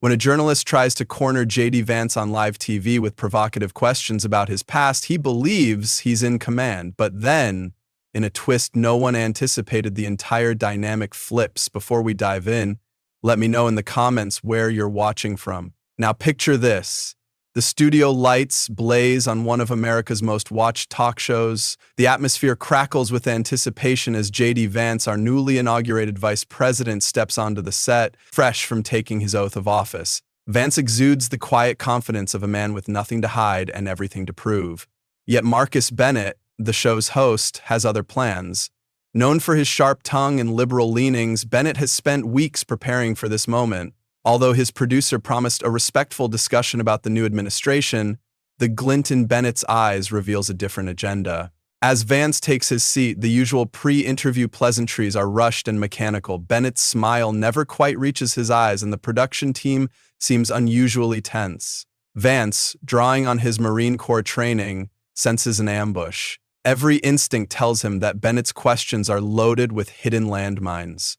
When a journalist tries to corner JD Vance on live TV with provocative questions about his past, he believes he's in command. But then, in a twist no one anticipated, the entire dynamic flips. Before we dive in, let me know in the comments where you're watching from. Now picture this. The studio lights blaze on one of America's most watched talk shows. The atmosphere crackles with anticipation as JD Vance, our newly inaugurated vice president, steps onto the set, fresh from taking his oath of office. Vance exudes the quiet confidence of a man with nothing to hide and everything to prove. Yet Marcus Bennett, the show's host, has other plans. Known for his sharp tongue and liberal leanings, Bennett has spent weeks preparing for this moment. Although his producer promised a respectful discussion about the new administration, the glint in Bennett's eyes reveals a different agenda. As Vance takes his seat, the usual pre-interview pleasantries are rushed and mechanical. Bennett's smile never quite reaches his eyes, and the production team seems unusually tense. Vance, drawing on his Marine Corps training, senses an ambush. Every instinct tells him that Bennett's questions are loaded with hidden landmines.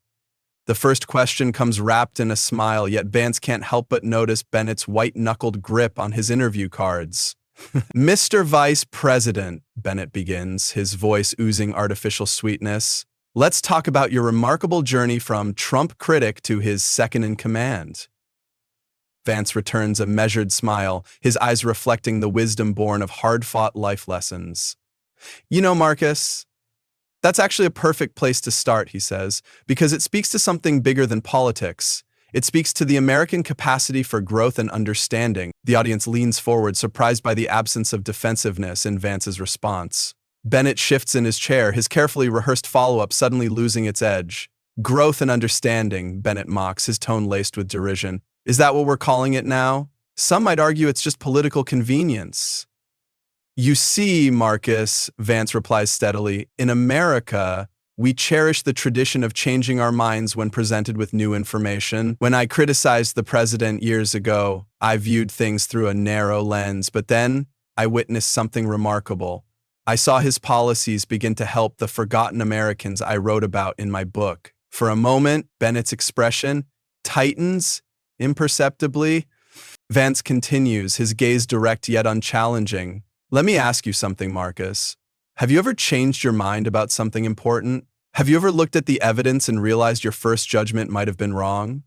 The first question comes wrapped in a smile, yet Vance can't help but notice Bennett's white-knuckled grip on his interview cards. Mr. Vice President, Bennett begins, his voice oozing artificial sweetness. Let's talk about your remarkable journey from Trump critic to his second-in-command. Vance returns a measured smile, his eyes reflecting the wisdom born of hard-fought life lessons. You know, Marcus, that's actually a perfect place to start, he says, because it speaks to something bigger than politics. It speaks to the American capacity for growth and understanding. The audience leans forward, surprised by the absence of defensiveness in Vance's response. Bennett shifts in his chair, his carefully rehearsed follow-up suddenly losing its edge. Growth and understanding, Bennett mocks, his tone laced with derision. Is that what we're calling it now? Some might argue it's just political convenience. You see, Marcus, Vance replies steadily, in America, we cherish the tradition of changing our minds when presented with new information. When I criticized the president years ago, I viewed things through a narrow lens, but then I witnessed something remarkable. I saw his policies begin to help the forgotten Americans I wrote about in my book. For a moment, Bennett's expression tightens imperceptibly. Vance continues, his gaze direct yet unchallenging. Let me ask you something, Marcus. Have you ever changed your mind about something important? Have you ever looked at the evidence and realized your first judgment might have been wrong?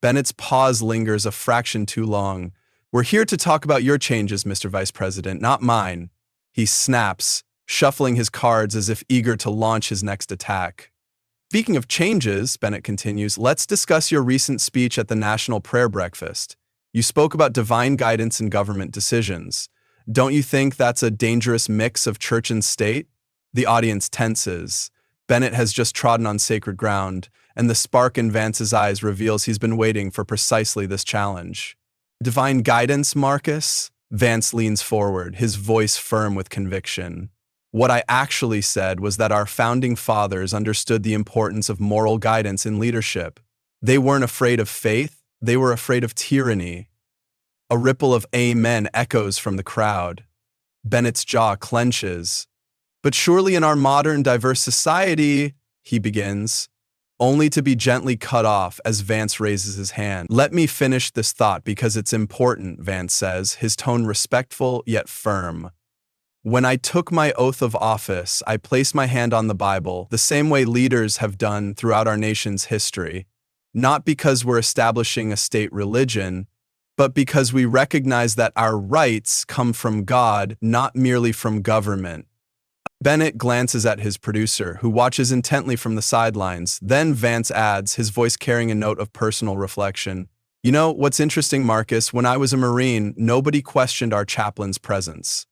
Bennett's pause lingers a fraction too long. We're here to talk about your changes, Mr. Vice President, not mine. He snaps, shuffling his cards as if eager to launch his next attack. Speaking of changes, Bennett continues, let's discuss your recent speech at the National Prayer Breakfast. You spoke about divine guidance in government decisions. Don't you think that's a dangerous mix of church and state? The audience tenses. Bennett has just trodden on sacred ground, and the spark in Vance's eyes reveals he's been waiting for precisely this challenge. Divine guidance, Marcus? Vance leans forward, his voice firm with conviction. What I actually said was that our founding fathers understood the importance of moral guidance in leadership. They weren't afraid of faith, they were afraid of tyranny. A ripple of amen echoes from the crowd. Bennett's jaw clenches. But surely in our modern, diverse society, he begins, only to be gently cut off as Vance raises his hand. Let me finish this thought because it's important, Vance says, his tone respectful yet firm. When I took my oath of office, I placed my hand on the Bible, the same way leaders have done throughout our nation's history. Not because we're establishing a state religion, but because we recognize that our rights come from God, not merely from government. Bennett glances at his producer, who watches intently from the sidelines. Then Vance adds, his voice carrying a note of personal reflection. You know, what's interesting, Marcus, when I was a Marine, nobody questioned our chaplain's presence.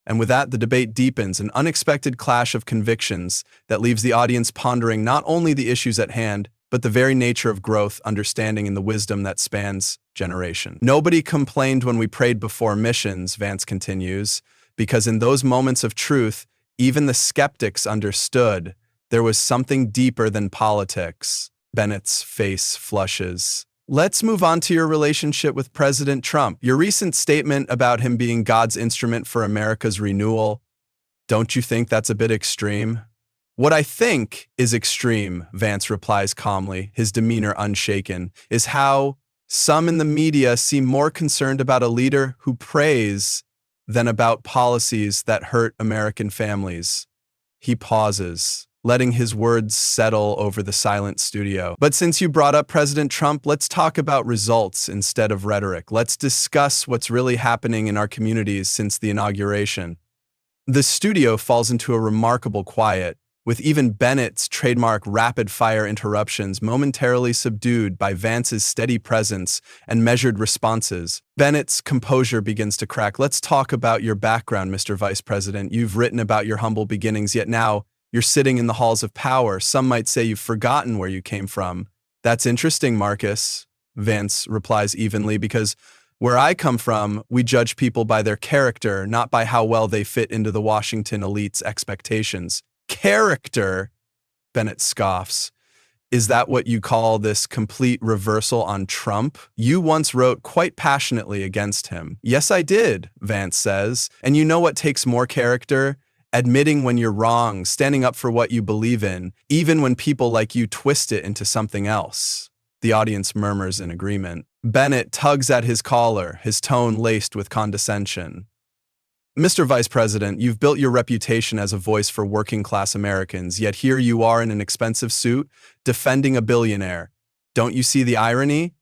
And with that, the debate deepens, an unexpected clash of convictions that leaves the audience pondering not only the issues at hand, but the very nature of growth, understanding, and the wisdom that spans generation. Nobody complained when we prayed before missions, Vance continues, because in those moments of truth, even the skeptics understood there was something deeper than politics. Bennett's face flushes. Let's move on to your relationship with President Trump. Your recent statement about him being God's instrument for America's renewal, don't you think that's a bit extreme? What I think is extreme, Vance replies calmly, his demeanor unshaken, is how Some in the media seem more concerned about a leader who prays than about policies that hurt American families. He pauses, letting his words settle over the silent studio. But since you brought up President Trump, let's talk about results instead of rhetoric. Let's discuss what's really happening in our communities since the inauguration. The studio falls into a remarkable quiet, with even Bennett's trademark rapid-fire interruptions momentarily subdued by Vance's steady presence and measured responses. Bennett's composure begins to crack. Let's talk about your background, Mr. Vice President. You've written about your humble beginnings, yet now you're sitting in the halls of power. Some might say you've forgotten where you came from. That's interesting, Marcus, Vance replies evenly, because where I come from, we judge people by their character, not by how well they fit into the Washington elite's expectations. Character, Bennett scoffs. Is that what you call this complete reversal on Trump? You once wrote quite passionately against him. Yes, I did, Vance says. And you know what takes more character? Admitting when you're wrong, standing up for what you believe in, even when people like you twist it into something else. The audience murmurs in agreement. Bennett tugs at his collar, his tone laced with condescension. Mr. Vice President, you've built your reputation as a voice for working-class Americans, yet here you are in an expensive suit, defending a billionaire. Don't you see the irony?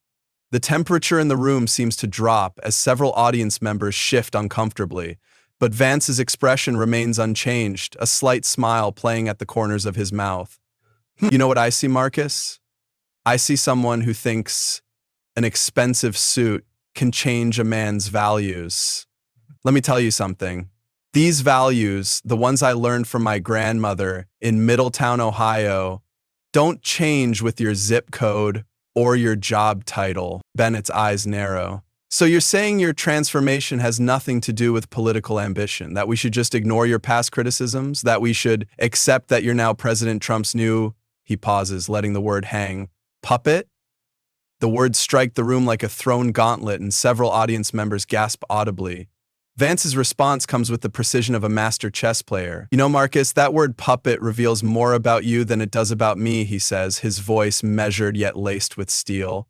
The temperature in the room seems to drop as several audience members shift uncomfortably, but Vance's expression remains unchanged, a slight smile playing at the corners of his mouth. You know what I see, Marcus? I see someone who thinks an expensive suit can change a man's values. Let me tell you something. These values, the ones I learned from my grandmother in Middletown, Ohio, don't change with your zip code or your job title. Bennett's eyes narrow. So you're saying your transformation has nothing to do with political ambition, that we should just ignore your past criticisms, that we should accept that you're now President Trump's new, he pauses, letting the word hang, puppet? The words strike the room like a thrown gauntlet and several audience members gasp audibly. Vance's response comes with the precision of a master chess player. You know, Marcus, that word puppet reveals more about you than it does about me, he says, his voice measured yet laced with steel.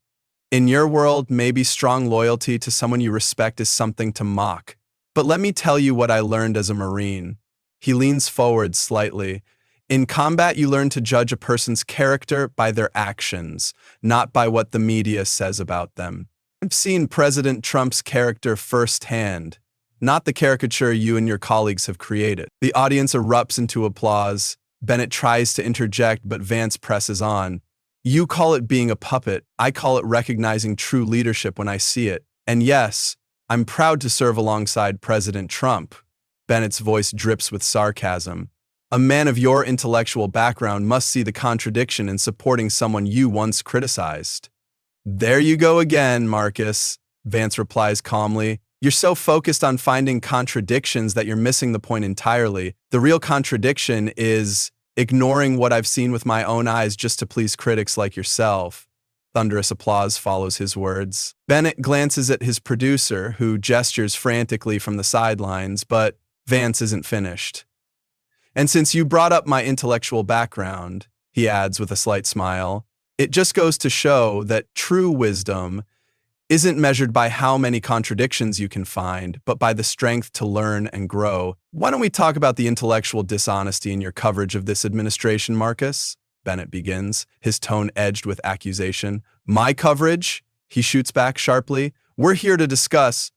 In your world, maybe strong loyalty to someone you respect is something to mock. But let me tell you what I learned as a Marine. He leans forward slightly. In combat, you learn to judge a person's character by their actions, not by what the media says about them. I've seen President Trump's character firsthand, not the caricature you and your colleagues have created. The audience erupts into applause. Bennett tries to interject, but Vance presses on. You call it being a puppet. I call it recognizing true leadership when I see it. And yes, I'm proud to serve alongside President Trump. Bennett's voice drips with sarcasm. A man of your intellectual background must see the contradiction in supporting someone you once criticized. There you go again, Marcus, Vance replies calmly. You're so focused on finding contradictions that you're missing the point entirely. The real contradiction is ignoring what I've seen with my own eyes just to please critics like yourself. Thunderous applause follows his words. Bennett glances at his producer, who gestures frantically from the sidelines, but Vance isn't finished. And since you brought up my intellectual background, he adds with a slight smile, it just goes to show that true wisdom isn't measured by how many contradictions you can find, but by the strength to learn and grow. Why don't we talk about the intellectual dishonesty in your coverage of this administration, Marcus? Bennett begins, his tone edged with accusation. My coverage? He shoots back sharply. We're here to discuss.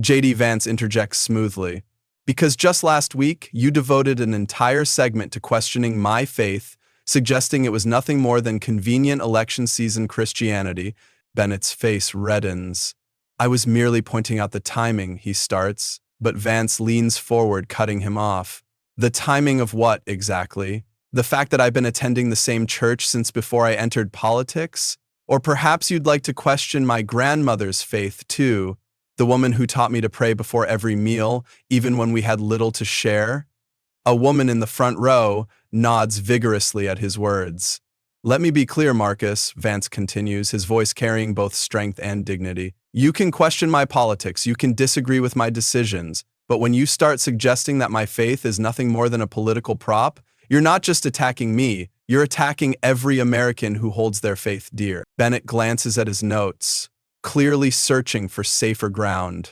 JD Vance interjects smoothly. Because just last week, you devoted an entire segment to questioning my faith, suggesting it was nothing more than convenient election season Christianity. Bennett's face reddens. I was merely pointing out the timing, he starts, but Vance leans forward, cutting him off. The timing of what, exactly? The fact that I've been attending the same church since before I entered politics? Or perhaps you'd like to question my grandmother's faith, too, the woman who taught me to pray before every meal, even when we had little to share? A woman in the front row nods vigorously at his words. Let me be clear, Marcus, Vance continues, his voice carrying both strength and dignity. You can question my politics, you can disagree with my decisions, but when you start suggesting that my faith is nothing more than a political prop, you're not just attacking me, you're attacking every American who holds their faith dear. Bennett glances at his notes. clearly searching for safer ground.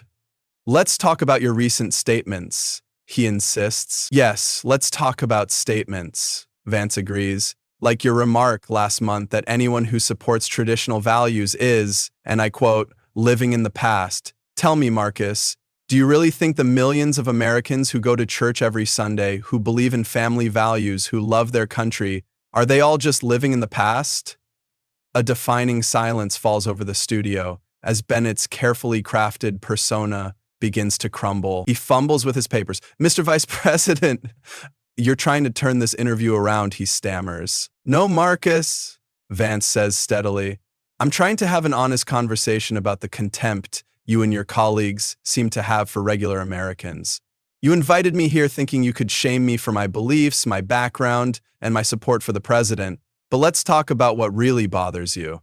Let's talk about your recent statements, he insists. Yes, let's talk about statements, Vance agrees. Like your remark last month that anyone who supports traditional values is, and I quote, living in the past. Tell me, Marcus, do you really think the millions of Americans who go to church every Sunday, who believe in family values, who love their country, are they all just living in the past? A defining silence falls over the studio as Bennett's carefully crafted persona begins to crumble. He fumbles with his papers. Mr. Vice President, you're trying to turn this interview around, he stammers. No, Marcus, Vance says steadily. I'm trying to have an honest conversation about the contempt you and your colleagues seem to have for regular Americans. You invited me here thinking you could shame me for my beliefs, my background, and my support for the president. But let's talk about what really bothers you.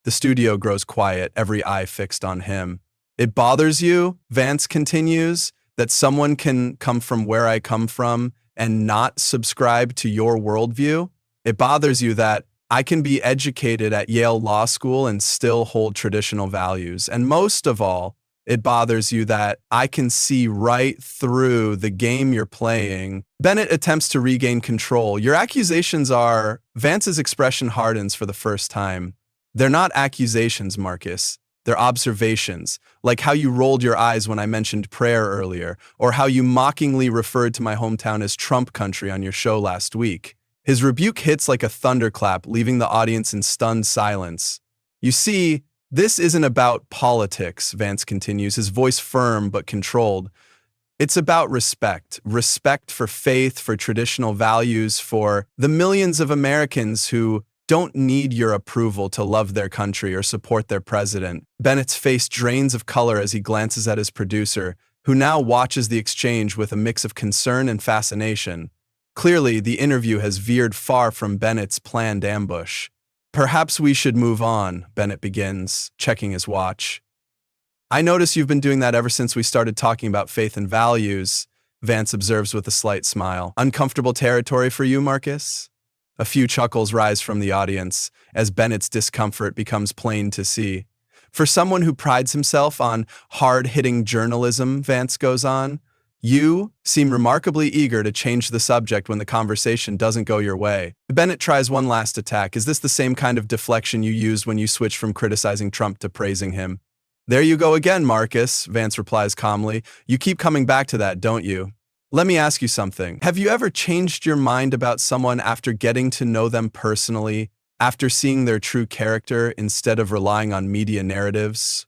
The studio grows quiet, every eye fixed on him. It bothers you, Vance continues, that someone can come from where I come from and not subscribe to your worldview? It bothers you that I can be educated at Yale Law School and still hold traditional values. And most of all, it bothers you that I can see right through the game you're playing. Bennett attempts to regain control. Your accusations are... Vance's expression hardens for the first time. They're not accusations, Marcus. They're observations, like how you rolled your eyes when I mentioned prayer earlier, or how you mockingly referred to my hometown as Trump country on your show last week. His rebuke hits like a thunderclap, leaving the audience in stunned silence. You see, this isn't about politics, Vance continues, his voice firm but controlled. It's about respect. Respect for faith, for traditional values, for the millions of Americans who don't need your approval to love their country or support their president. Bennett's face drains of color as he glances at his producer, who now watches the exchange with a mix of concern and fascination. Clearly, the interview has veered far from Bennett's planned ambush. Perhaps we should move on, Bennett begins, checking his watch. I notice you've been doing that ever since we started talking about faith and values, Vance observes with a slight smile. Uncomfortable territory for you, Marcus? A few chuckles rise from the audience as Bennett's discomfort becomes plain to see. For someone who prides himself on hard-hitting journalism, Vance goes on, you seem remarkably eager to change the subject when the conversation doesn't go your way. Bennett tries one last attack. Is this the same kind of deflection you used when you switched from criticizing Trump to praising him? There you go again, Marcus, Vance replies calmly. You keep coming back to that, don't you? Let me ask you something. Have you ever changed your mind about someone after getting to know them personally, after seeing their true character instead of relying on media narratives?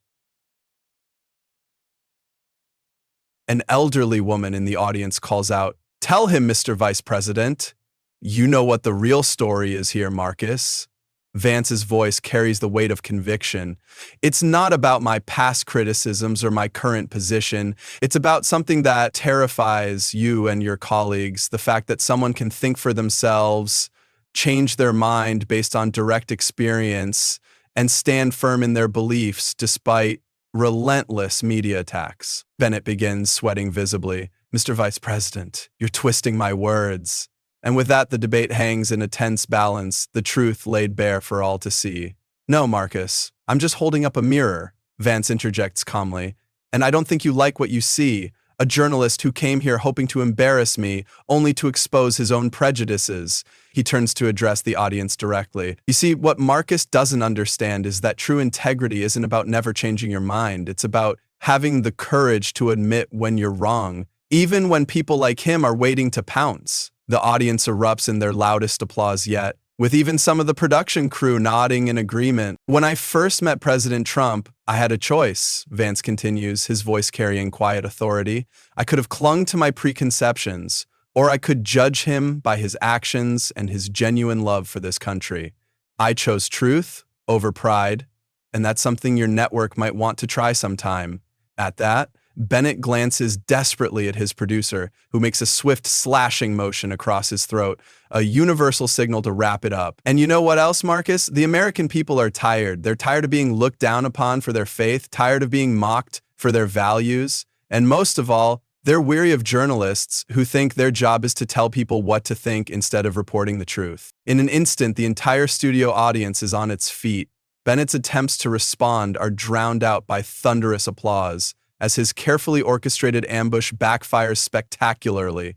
An elderly woman in the audience calls out, Tell him, Mr. Vice President. You know what the real story is here, Marcus. Vance's voice carries the weight of conviction. It's not about my past criticisms or my current position. It's about something that terrifies you and your colleagues, the fact that someone can think for themselves, change their mind based on direct experience, and stand firm in their beliefs despite relentless media attacks. Bennett begins, sweating visibly. Mr. Vice President, you're twisting my words. And with that, the debate hangs in a tense balance, the truth laid bare for all to see. No, Marcus, I'm just holding up a mirror, Vance interjects calmly. And I don't think you like what you see. A journalist who came here hoping to embarrass me, only to expose his own prejudices. He turns to address the audience directly. You see, what Marcus doesn't understand is that true integrity isn't about never changing your mind. It's about having the courage to admit when you're wrong, even when people like him are waiting to pounce. The audience erupts in their loudest applause yet, with even some of the production crew nodding in agreement. When I first met President Trump, I had a choice, Vance continues, his voice carrying quiet authority. I could have clung to my preconceptions, or I could judge him by his actions and his genuine love for this country. I chose truth over pride, and that's something your network might want to try sometime. At that, Bennett glances desperately at his producer, who makes a swift slashing motion across his throat, a universal signal to wrap it up. And you know what else, Marcus? The American people are tired. They're tired of being looked down upon for their faith, tired of being mocked for their values, and most of all, they're weary of journalists who think their job is to tell people what to think instead of reporting the truth. In an instant, the entire studio audience is on its feet, Bennett's attempts to respond are drowned out by thunderous applause as his carefully orchestrated ambush backfires spectacularly.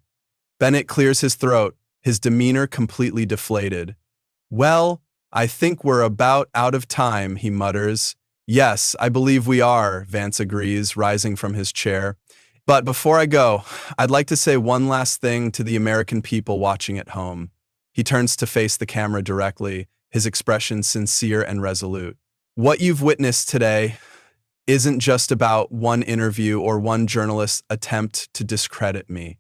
Bennett clears his throat, his demeanor completely deflated. "Well, I think we're about out of time," he mutters. "Yes, I believe we are," Vance agrees, rising from his chair. "But before I go, I'd like to say one last thing to the American people watching at home." He turns to face the camera directly, his expression sincere and resolute. "What you've witnessed today isn't just about one interview or one journalist's attempt to discredit me.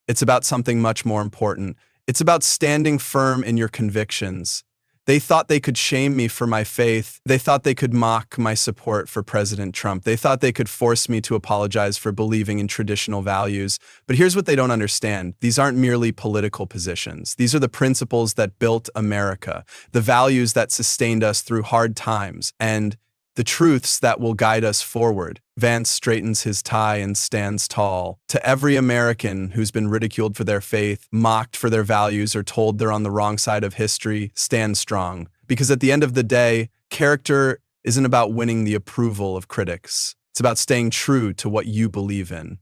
It's about something much more important. It's about standing firm in your convictions. They thought they could shame me for my faith. They thought they could mock my support for President Trump. They thought they could force me to apologize for believing in traditional values. But here's what they don't understand. These aren't merely political positions. These are the principles that built America, the values that sustained us through hard times, and the truths that will guide us forward." Vance straightens his tie and stands tall. "To every American who's been ridiculed for their faith, mocked for their values, or told they're on the wrong side of history, stand strong. Because at the end of the day, character isn't about winning the approval of critics. It's about staying true to what you believe in."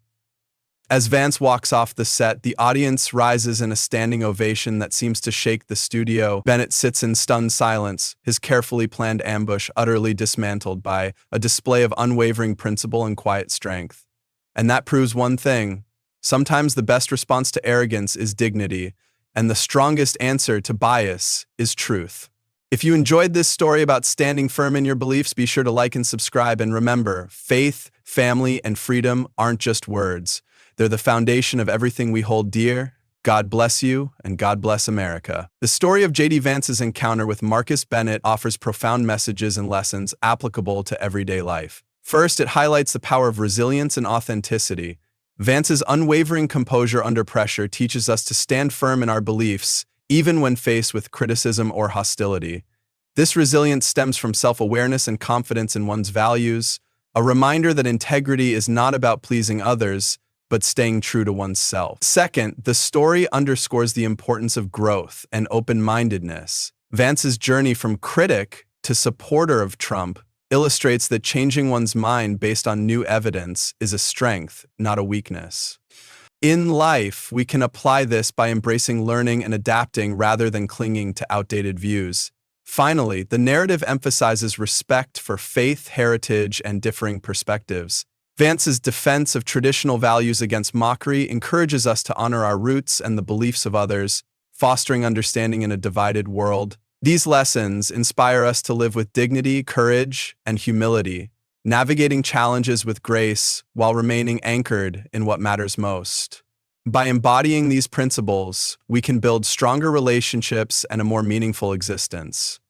As Vance walks off the set, the audience rises in a standing ovation that seems to shake the studio. Bennett sits in stunned silence, his carefully planned ambush utterly dismantled by a display of unwavering principle and quiet strength. And that proves one thing. Sometimes the best response to arrogance is dignity, and the strongest answer to bias is truth. If you enjoyed this story about standing firm in your beliefs, be sure to like and subscribe. And remember, faith, family, and freedom aren't just words. They're the foundation of everything we hold dear. God bless you, and God bless America. The story of JD Vance's encounter with Marcus Bennett offers profound messages and lessons applicable to everyday life. First, it highlights the power of resilience and authenticity. Vance's unwavering composure under pressure teaches us to stand firm in our beliefs, even when faced with criticism or hostility. This resilience stems from self-awareness and confidence in one's values, a reminder that integrity is not about pleasing others, but staying true to oneself. Second, the story underscores the importance of growth and open-mindedness. Vance's journey from critic to supporter of Trump illustrates that changing one's mind based on new evidence is a strength, not a weakness. In life, we can apply this by embracing learning and adapting rather than clinging to outdated views. Finally, the narrative emphasizes respect for faith, heritage, and differing perspectives. Vance's defense of traditional values against mockery encourages us to honor our roots and the beliefs of others, fostering understanding in a divided world. These lessons inspire us to live with dignity, courage, and humility, navigating challenges with grace while remaining anchored in what matters most. By embodying these principles, we can build stronger relationships and a more meaningful existence.